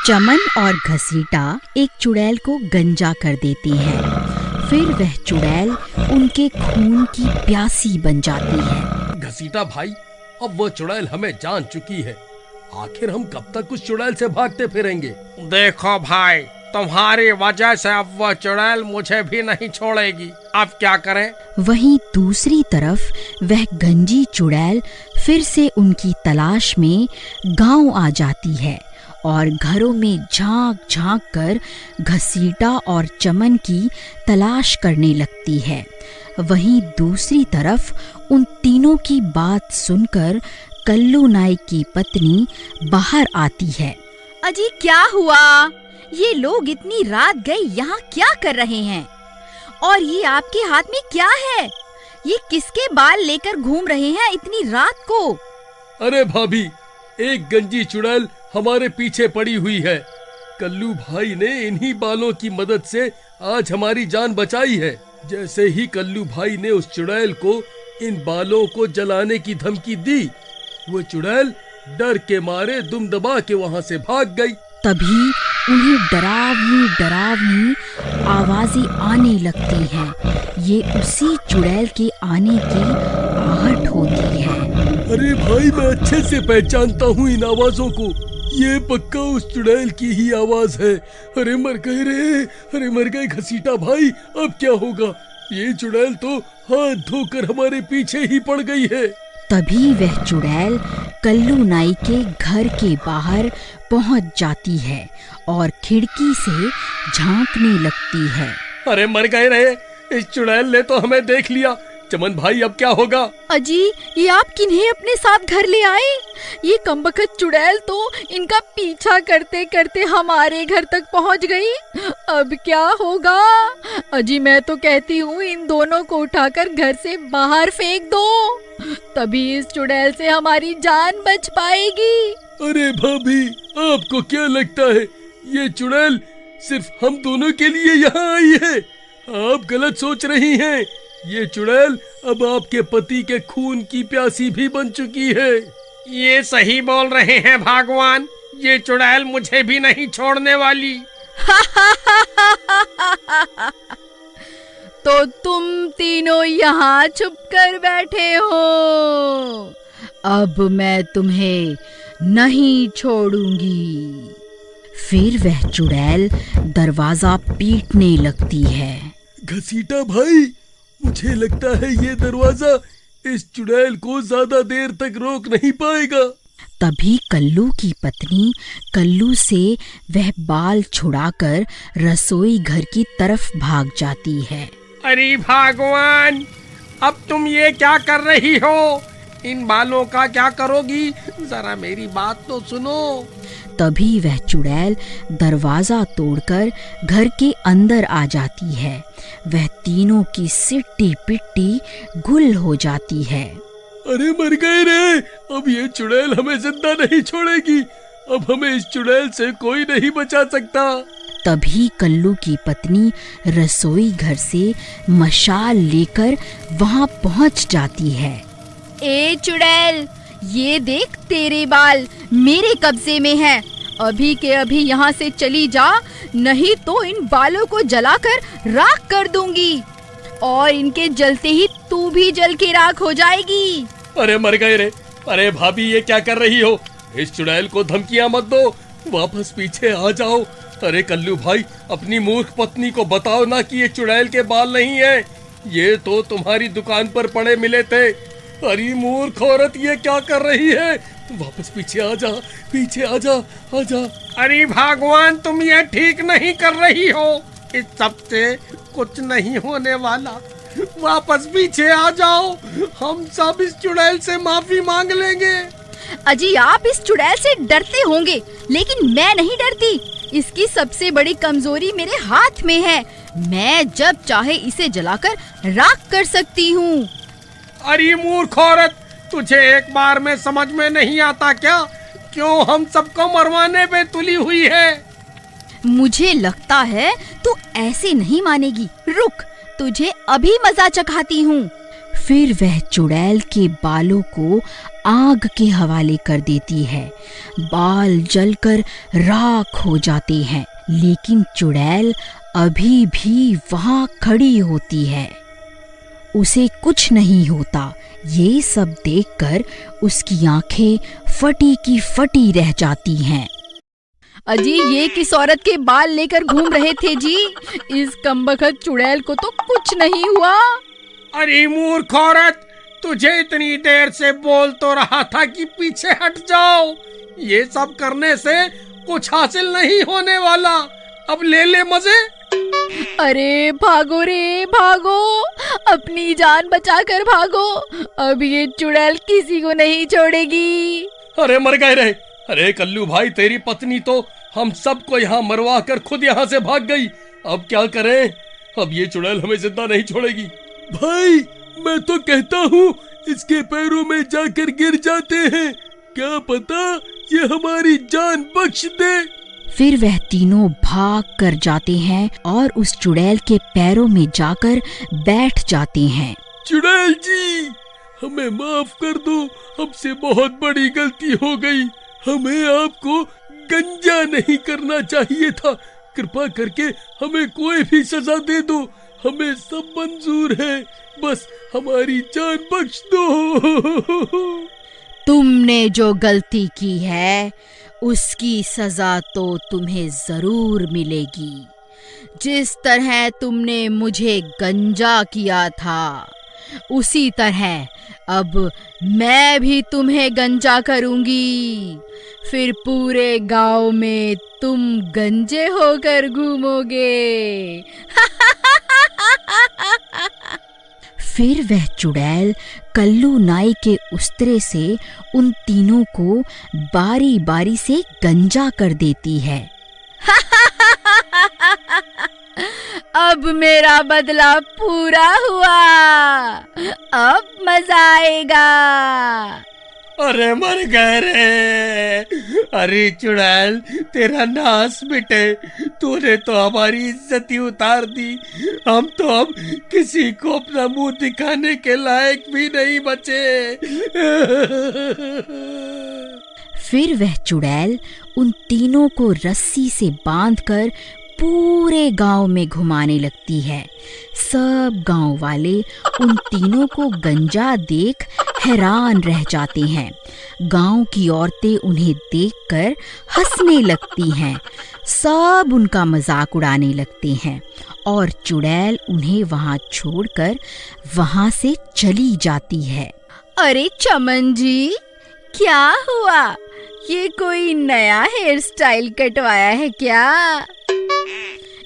चमन और घसीटा एक चुड़ैल को गंजा कर देते हैं। फिर वह चुड़ैल उनके खून की प्यासी बन जाती है। घसीटा भाई, अब वो चुड़ैल हमें जान चुकी है। आखिर हम कब तक उस चुड़ैल से भागते फिरेंगे? देखो भाई, तुम्हारी वजह से अब वह चुड़ैल मुझे भी नहीं छोड़ेगी। अब क्या करें? वहीं दूसरी तरफ वह गंजी चुड़ैल फिर से उनकी तलाश में गांव आ जाती है और घरों में झांक झांक कर घसीटा और चमन की तलाश करने लगती है। वहीं दूसरी तरफ उन तीनों की बात सुनकर कल्लू नाई की पत्नी बाहर आती है। अजी क्या हुआ? ये लोग इतनी रात गए यहाँ क्या कर रहे हैं? और ये आपके हाथ में क्या है? ये किसके बाल लेकर घूम रहे हैं इतनी रात को? अरे भाभी, एक गंजी चुड़ैल हमारे पीछे पड़ी हुई है। कल्लू भाई ने इन्हीं बालों की मदद से आज हमारी जान बचाई है। जैसे ही कल्लू भाई ने उस चुड़ैल को इन बालों को जलाने की धमकी दी, वो चुड़ैल डर के मारे दुम दबा के वहाँ से भाग गई। तभी उन्हें डरावनी डरावनी आवाजें आने लगती हैं। ये उसी चुड़ैल के आने की आहट होती है। अरे भाई, मैं अच्छे से पहचानता हूँ इन आवाजों को। ये पक्का उस चुड़ैल की ही आवाज है। अरे मर गए रे, अरे मर गए घसीटा भाई, अब क्या होगा? ये चुड़ैल तो हाथ धोकर हमारे पीछे ही पड़ गई है। तभी वह चुड़ैल कल्लू नाई के घर के बाहर पहुंच जाती है और खिड़की से झांकने लगती है। अरे मर गए रे, इस चुड़ैल ने तो हमें देख लिया। चमन भाई, अब क्या होगा? अजी, ये आप किन्हें अपने साथ घर ले आए? ये कमबख्त चुड़ैल तो इनका पीछा करते करते हमारे घर तक पहुंच गई। अब क्या होगा? अजी, मैं तो कहती हूँ इन दोनों को उठाकर घर से बाहर फेंक दो, तभी इस चुड़ैल से हमारी जान बच पाएगी। अरे भाभी, आपको क्या लगता है ये चुड़ैल सिर्फ हम दोनों के लिए यहाँ आई है? आप गलत सोच रही हैं। ये चुड़ैल अब आपके पति के खून की प्यासी भी बन चुकी है। ये सही बोल रहे हैं भगवान, ये चुड़ैल मुझे भी नहीं छोड़ने वाली। तो तुम तीनों यहाँ छुप कर बैठे हो, अब मैं तुम्हें नहीं छोड़ूंगी। फिर वह चुड़ैल दरवाजा पीटने लगती है। घसीटा भाई, मुझे लगता है ये दरवाजा इस चुड़ैल को ज्यादा देर तक रोक नहीं पाएगा। तभी कल्लू की पत्नी कल्लू से वह बाल छुड़ाकर रसोई घर की तरफ भाग जाती है। अरे भगवान, अब तुम ये क्या कर रही हो? इन बालों का क्या करोगी? जरा मेरी बात तो सुनो। तभी वह चुड़ैल दरवाजा तोड़कर घर के अंदर आ जाती है। वह तीनों की सिट्टी पिट्टी गुल हो जाती है। अरे मर गए रे, अब ये चुड़ैल हमें जिंदा नहीं छोड़ेगी। अब हमें इस चुड़ैल से कोई नहीं बचा सकता। तभी कल्लू की पत्नी रसोई घर से मशाल लेकर वहां पहुंच जाती है। ए चुड़ैल, ये देख, तेरे बाल मेरे कब्जे में हैं। अभी के अभी यहाँ से चली जा, नहीं तो इन बालों को जलाकर राख कर दूंगी और इनके जलते ही तू भी जल के राख हो जाएगी। अरे मर गए रे। अरे भाभी, ये क्या कर रही हो? इस चुड़ैल को धमकियां मत दो, वापस पीछे आ जाओ। अरे कल्लू भाई, अपनी मूर्ख पत्नी को बताओ ना कि ये चुड़ैल के बाल नहीं है, ये तो तुम्हारी दुकान पर पड़े मिले थे। अरे मूर्ख औरत, ये क्या कर रही है? वापस पीछे आ जा, पीछे आ जा, आ जा। अरे भगवान, तुम ये ठीक नहीं कर रही हो। इस सब से कुछ नहीं होने वाला। वापस पीछे आ जाओ, हम सब इस चुड़ैल से माफी मांग लेंगे। अजी, आप इस चुड़ैल से डरते होंगे, लेकिन मैं नहीं डरती। इसकी सबसे बड़ी कमजोरी मेरे हाथ में है। मैं जब चाहे इसे जलाकर राख कर सकती हूँ। अरे मूर्ख औरत, तुझे एक बार में समझ में नहीं आता क्या? क्यों हम सबको मरवाने पे तुली हुई है? मुझे लगता है तू ऐसे नहीं मानेगी। रुक, तुझे अभी मजा चखाती हूँ। फिर वह चुड़ैल के बालों को आग के हवाले कर देती है। बाल जलकर राख हो जाते हैं, लेकिन चुड़ैल अभी भी वहां खड़ी होती है। उसे कुछ नहीं होता। ये सब देखकर उसकी आंखें फटी की फटी रह जाती हैं। अजी, ये किस औरत के बाल लेकर घूम रहे थे जी? इस कमबख्त चुड़ैल को तो कुछ नहीं हुआ। अरे मूर्ख औरत, तुझे इतनी देर से बोल तो रहा था कि पीछे हट जाओ। ये सब करने से कुछ हासिल नहीं होने वाला। अब ले ले मजे। अरे भागो रे भागो, अपनी जान बचाकर भागो। अब ये चुड़ैल किसी को नहीं छोड़ेगी। अरे मर गए रे। अरे कल्लू भाई, तेरी पत्नी तो हम सबको यहाँ मरवा कर खुद यहाँ से भाग गई। अब क्या करें? अब ये चुड़ैल हमें जिंदा नहीं छोड़ेगी। भाई, मैं तो कहता हूँ इसके पैरों में जाकर गिर जाते हैं, क्या पता ये हमारी जान बख्श दे। फिर वह तीनों भाग कर जाते हैं और उस चुड़ैल के पैरों में जाकर बैठ जाते हैं। चुड़ैल जी, हमें माफ कर दो, हमसे बहुत बड़ी गलती हो गई। हमें आपको गंजा नहीं करना चाहिए था। कृपा करके हमें कोई भी सजा दे दो, हमें सब मंजूर है। बस हमारी जान बख्श दो। तुमने जो गलती की है उसकी सजा तो तुम्हें जरूर मिलेगी। जिस तरह तुमने मुझे गंजा किया था, उसी तरह अब मैं भी तुम्हें गंजा करूंगी। फिर पूरे गांव में तुम गंजे होकर घूमोगे। फिर वह चुड़ैल कल्लू नाई के उस्तरे से उन तीनों को बारी बारी से गंजा कर देती है। अब मेरा बदला पूरा हुआ, अब मजा आएगा। अरे मर गए रे। अरे चुड़ैल, तेरा नाश मिटे। तूने तो हमारी इज्जत ही उतार दी। हम तो अब किसी को अपना मुंह दिखाने के लायक भी नहीं बचे। फिर वह चुड़ैल उन तीनों को रस्सी से बांधकर पूरे गांव में घुमाने लगती है। सब गांव वाले उन तीनों को गंजा देख हैरान रह जाते हैं। गांव की औरतें उन्हें देखकर हंसने लगती हैं। सब उनका मजाक उड़ाने लगते हैं और चुड़ैल उन्हें वहां छोड़कर वहां से चली जाती है। अरे चमन जी, क्या हुआ? ये कोई नया हेयर स्टाइल कटवाया है क्या?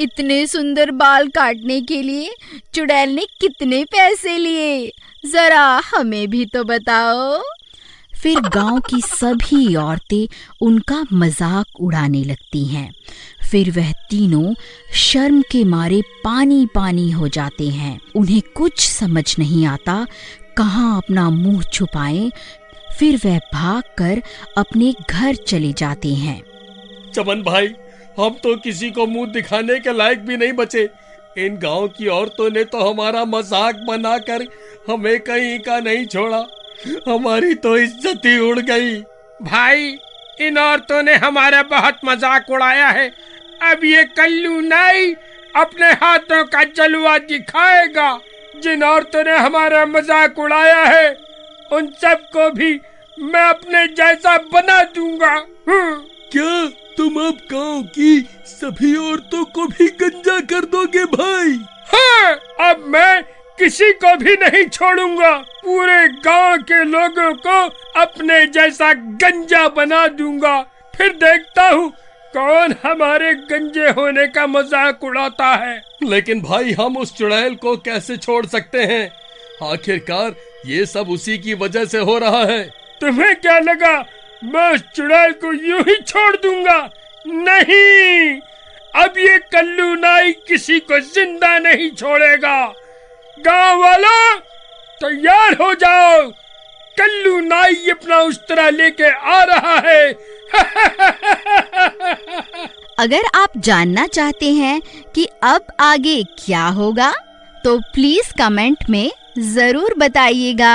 इतने सुंदर बाल काटने के लिए चुड़ैल ने कितने पैसे लिए? जरा हमें भी तो बताओ। फिर गांव की सभी औरतें उनका मजाक उड़ाने लगती हैं। फिर वह तीनों शर्म के मारे पानी पानी हो जाते हैं। उन्हें कुछ समझ नहीं आता कहाँ अपना मुंह छुपाएं। फिर वह भागकर अपने घर चले जाते हैं। चमन भाई, हम तो किसी को मुंह दिखाने के लायक भी नहीं बचे। इन गांव की औरतों ने तो हमारा मजाक बनाकर हमें कहीं का नहीं छोड़ा। हमारी तो इज्जत ही उड़ गई। भाई, इन औरतों ने हमारा बहुत मजाक उड़ाया है। अब ये कल्लू नाई अपने हाथों का जलवा दिखाएगा। जिन औरतों ने हमारा मजाक उड़ाया है, उन सबको भी मैं अपने जैसा बना दूंगा। क्या तुम अब गांव की सभी औरतों को भी गंजा कर दोगे भाई? हाँ, अब मैं किसी को भी नहीं छोड़ूंगा। पूरे गांव के लोगों को अपने जैसा गंजा बना दूंगा। फिर देखता हूँ कौन हमारे गंजे होने का मजाक उड़ाता है। लेकिन भाई, हम उस चुड़ैल को कैसे छोड़ सकते हैं? आखिरकार ये सब उसी की वजह से हो रहा है। तुम्हें क्या लगा मैं उस चुड़ैल को यूं ही छोड़ दूंगा? नहीं, अब ये कल्लू नाई किसी को जिंदा नहीं छोड़ेगा। गांव वालों, तैयार हो जाओ, कल्लू नाई अपना उस्तरा लेके आ रहा है। अगर आप जानना चाहते हैं कि अब आगे क्या होगा, तो प्लीज कमेंट में जरूर बताइएगा।